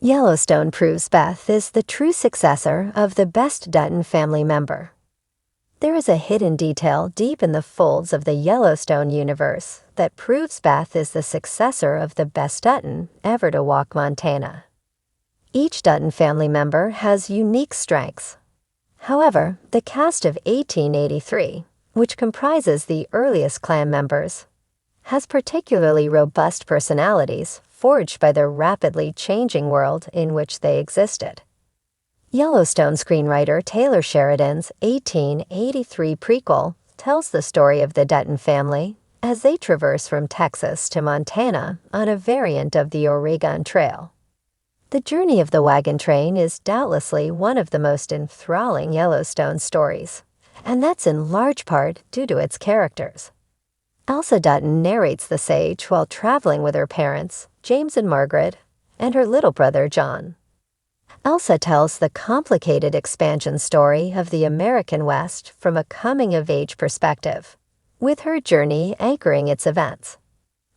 Yellowstone proves Beth is the true successor of the best Dutton family member. There is a hidden detail deep in the folds of the Yellowstone universe that proves Beth is the successor of the best Dutton ever to walk Montana. Each Dutton family member has unique strengths. However, the cast of 1883, which comprises the earliest clan members, has particularly robust personalities forged by the rapidly changing world in which they existed. Yellowstone screenwriter Taylor Sheridan's 1883 prequel tells the story of the Dutton family as they traverse from Texas to Montana on a variant of the Oregon Trail. The journey of the wagon train is doubtlessly one of the most enthralling Yellowstone stories, and that's in large part due to its characters. Elsa Dutton narrates the sage while traveling with her parents, James and Margaret, and her little brother, John. Elsa tells the complicated expansion story of the American West from a coming-of-age perspective, with her journey anchoring its events.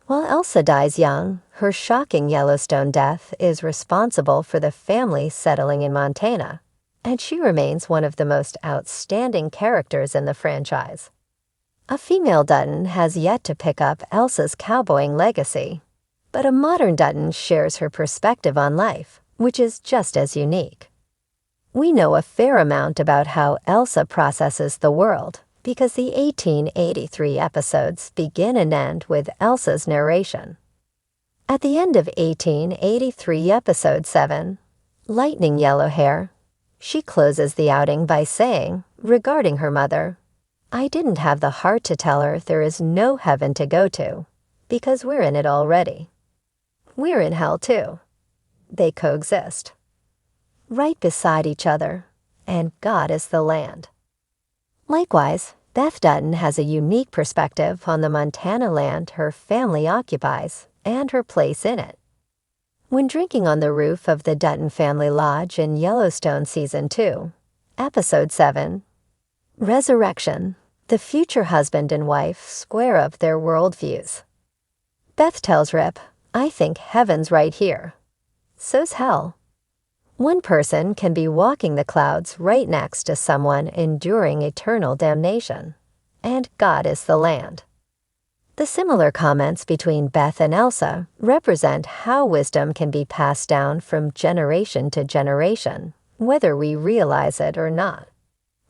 While Elsa dies young, her shocking Yellowstone death is responsible for the family settling in Montana, and she remains one of the most outstanding characters in the franchise. A female Dutton has yet to pick up Elsa's cowboying legacy, but a modern Dutton shares her perspective on life, which is just as unique. We know a fair amount about how Elsa processes the world because the 1883 episodes begin and end with Elsa's narration. At the end of 1883 episode 7, Lightning Yellow Hair, she closes the outing by saying, regarding her mother, "I didn't have the heart to tell her there is no heaven to go to, because we're in it already. We're in hell too. They coexist, right beside each other, and God is the land." Likewise, Beth Dutton has a unique perspective on the Montana land her family occupies and her place in it. When drinking on the roof of the Dutton family lodge in Yellowstone Season 2, Episode 7, Resurrection, the future husband and wife square up their worldviews. Beth tells Rip, "I think heaven's right here. So's hell." One person can be walking the clouds right next to someone enduring eternal damnation, and God is the land. The similar comments between Beth and Elsa represent how wisdom can be passed down from generation to generation, whether we realize it or not.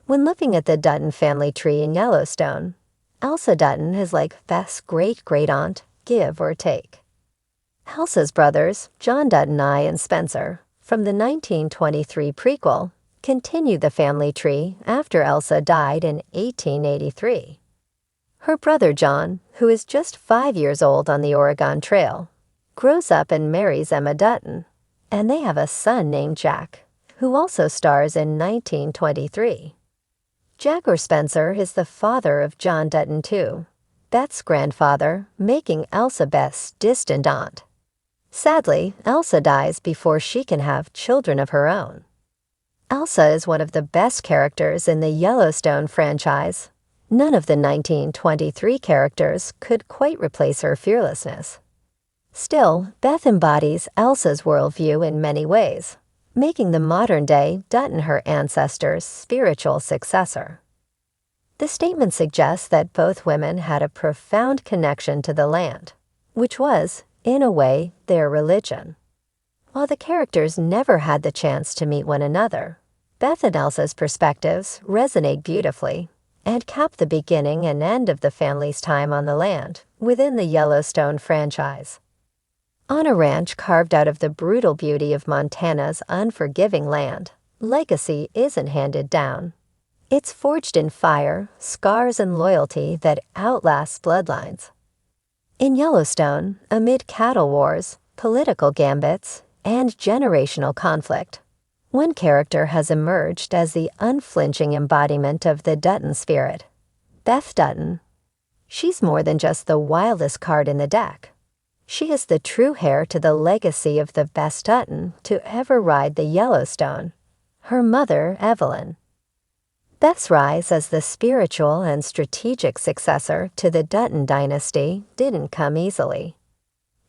When looking at the Dutton family tree in Yellowstone, Elsa Dutton is like Beth's great-great-aunt, give or take. Elsa's brothers, John Dutton I and Spencer, from the 1923 prequel, continue the family tree after Elsa died in 1883. Her brother John, who is just 5 years old on the Oregon Trail, grows up and marries Emma Dutton, and they have a son named Jack, who also stars in 1923. Jack or Spencer is the father of John Dutton II, Beth's grandfather, making Elsa Beth's distant aunt. Sadly, Elsa dies before she can have children of her own. Elsa is one of the best characters in the Yellowstone franchise. None of the 1923 characters could quite replace her fearlessness. Still, Beth embodies Elsa's worldview in many ways, making the modern-day Dutton her ancestors' spiritual successor. The statement suggests that both women had a profound connection to the land, which was, in a way, their religion. While the characters never had the chance to meet one another, Beth and Elsa's perspectives resonate beautifully and cap the beginning and end of the family's time on the land within the Yellowstone franchise. On a ranch carved out of the brutal beauty of Montana's unforgiving land, legacy isn't handed down. It's forged in fire, scars, and loyalty that outlasts bloodlines. In Yellowstone, amid cattle wars, political gambits, and generational conflict, one character has emerged as the unflinching embodiment of the Dutton spirit, Beth Dutton. She's more than just the wildest card in the deck. She is the true heir to the legacy of the best Dutton to ever ride the Yellowstone, her mother, Evelyn. Beth's rise as the spiritual and strategic successor to the Dutton dynasty didn't come easily.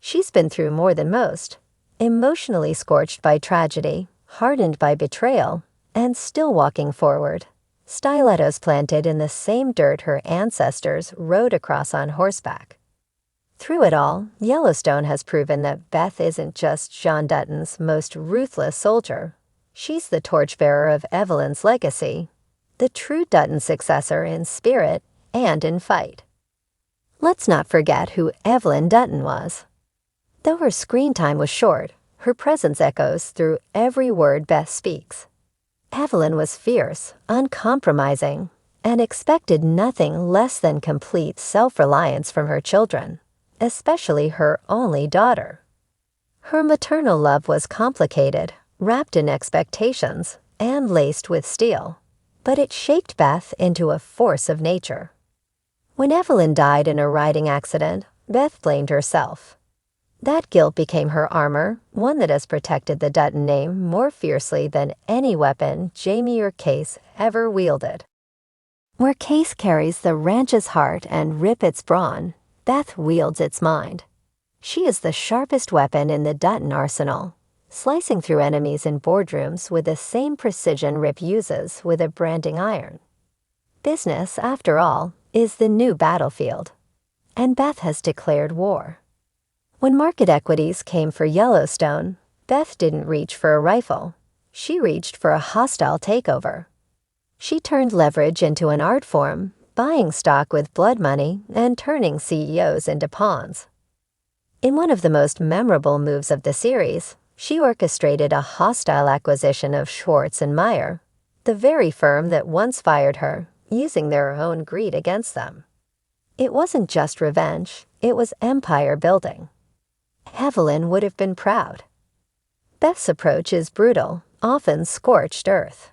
She's been through more than most, emotionally scorched by tragedy, hardened by betrayal, and still walking forward. Stilettos planted in the same dirt her ancestors rode across on horseback. Through it all, Yellowstone has proven that Beth isn't just John Dutton's most ruthless soldier. She's the torchbearer of Evelyn's legacy, the true Dutton successor in spirit and in fight. Let's not forget who Evelyn Dutton was. Though her screen time was short, her presence echoes through every word Beth speaks. Evelyn was fierce, uncompromising, and expected nothing less than complete self-reliance from her children, especially her only daughter. Her maternal love was complicated, wrapped in expectations, and laced with steel, but it shaped Beth into a force of nature. When Evelyn died in a riding accident, Beth blamed herself. That guilt became her armor, one that has protected the Dutton name more fiercely than any weapon Jamie or Case ever wielded. Where Case carries the ranch's heart and Rip its brawn, Beth wields its mind. She is the sharpest weapon in the Dutton arsenal, slicing through enemies in boardrooms with the same precision Rip uses with a branding iron. Business, after all, is the new battlefield, and Beth has declared war. When market equities came for Yellowstone, Beth didn't reach for a rifle. She reached for a hostile takeover. She turned leverage into an art form, buying stock with blood money and turning CEOs into pawns. In one of the most memorable moves of the series, she orchestrated a hostile acquisition of Schwartz and Meyer, the very firm that once fired her, using their own greed against them. It wasn't just revenge, it was empire building. Evelyn would have been proud. Beth's approach is brutal, often scorched earth.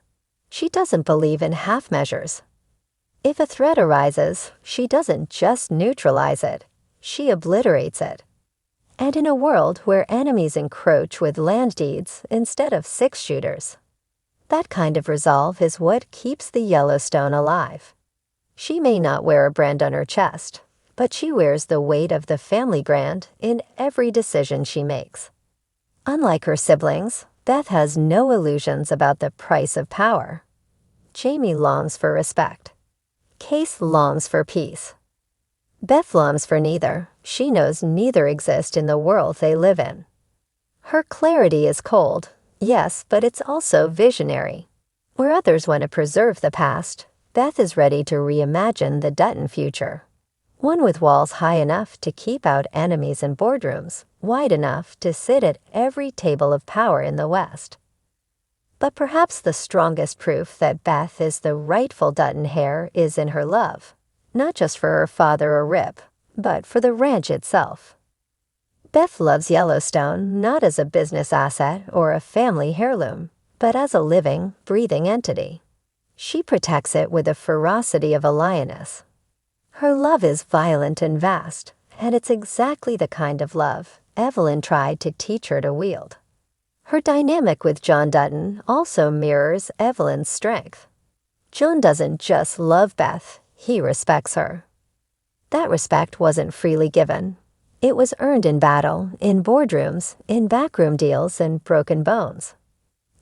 She doesn't believe in half measures. If a threat arises, she doesn't just neutralize it, she obliterates it. And in a world where enemies encroach with land deeds instead of six-shooters, that kind of resolve is what keeps the Yellowstone alive. She may not wear a brand on her chest, but she wears the weight of the family brand in every decision she makes. Unlike her siblings, Beth has no illusions about the price of power. Jamie longs for respect. Case longs for peace. Beth longs for neither. She knows neither exist in the world they live in. Her clarity is cold, yes, but it's also visionary. Where others want to preserve the past, Beth is ready to reimagine the Dutton future. One with walls high enough to keep out enemies in boardrooms, wide enough to sit at every table of power in the West. But perhaps the strongest proof that Beth is the rightful Dutton heir is in her love, not just for her father or Rip, but for the ranch itself. Beth loves Yellowstone not as a business asset or a family heirloom, but as a living, breathing entity. She protects it with the ferocity of a lioness. Her love is violent and vast, and it's exactly the kind of love Evelyn tried to teach her to wield. Her dynamic with John Dutton also mirrors Evelyn's strength. John doesn't just love Beth, he respects her. That respect wasn't freely given. It was earned in battle, in boardrooms, in backroom deals, and broken bones.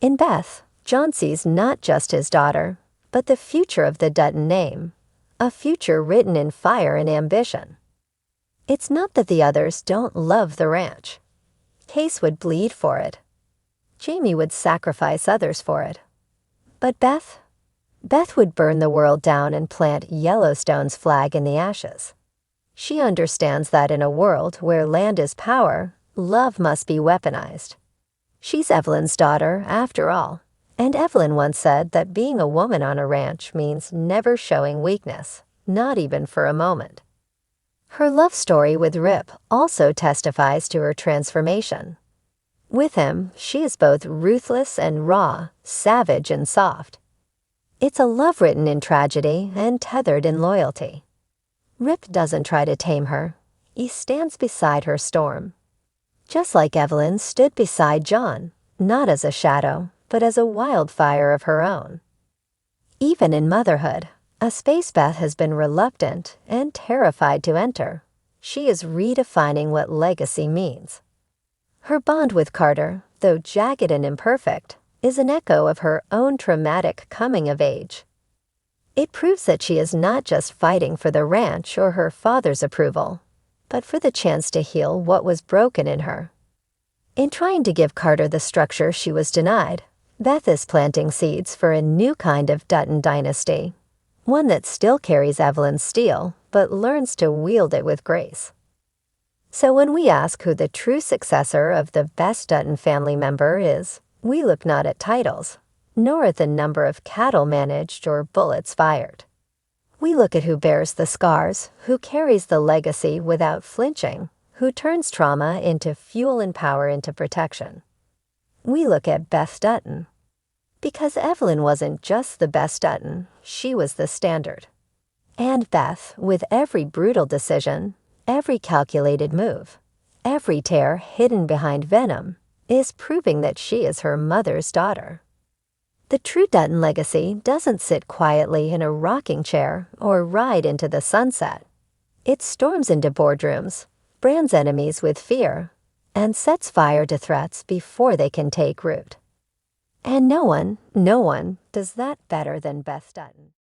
In Beth, John sees not just his daughter, but the future of the Dutton name, a future written in fire and ambition. It's not that the others don't love the ranch. Case would bleed for it. Jamie would sacrifice others for it. But Beth would burn the world down and plant Yellowstone's flag in the ashes. She understands that in a world where land is power, love must be weaponized. She's Evelyn's daughter, after all, and Evelyn once said that being a woman on a ranch means never showing weakness, not even for a moment. Her love story with Rip also testifies to her transformation. With him, she is both ruthless and raw, savage and soft. It's a love written in tragedy and tethered in loyalty. Rip doesn't try to tame her. He stands beside her storm. Just like Evelyn stood beside John, not as a shadow, but as a wildfire of her own. Even in motherhood, a space Beth has been reluctant and terrified to enter, she is redefining what legacy means. Her bond with Carter, though jagged and imperfect, is an echo of her own traumatic coming of age. It proves that she is not just fighting for the ranch or her father's approval, but for the chance to heal what was broken in her. In trying to give Carter the structure she was denied, Beth is planting seeds for a new kind of Dutton dynasty, one that still carries Evelyn's steel, but learns to wield it with grace. So when we ask who the true successor of the best Dutton family member is, we look not at titles, nor at the number of cattle managed or bullets fired. We look at who bears the scars, who carries the legacy without flinching, who turns trauma into fuel and power into protection. We look at Beth Dutton. Because Evelyn wasn't just the best Dutton, she was the standard. And Beth, with every brutal decision, every calculated move, every tear hidden behind venom, is proving that she is her mother's daughter. The true Dutton legacy doesn't sit quietly in a rocking chair or ride into the sunset. It storms into boardrooms, brands enemies with fear, and sets fire to threats before they can take root. And no one does that better than Beth Dutton.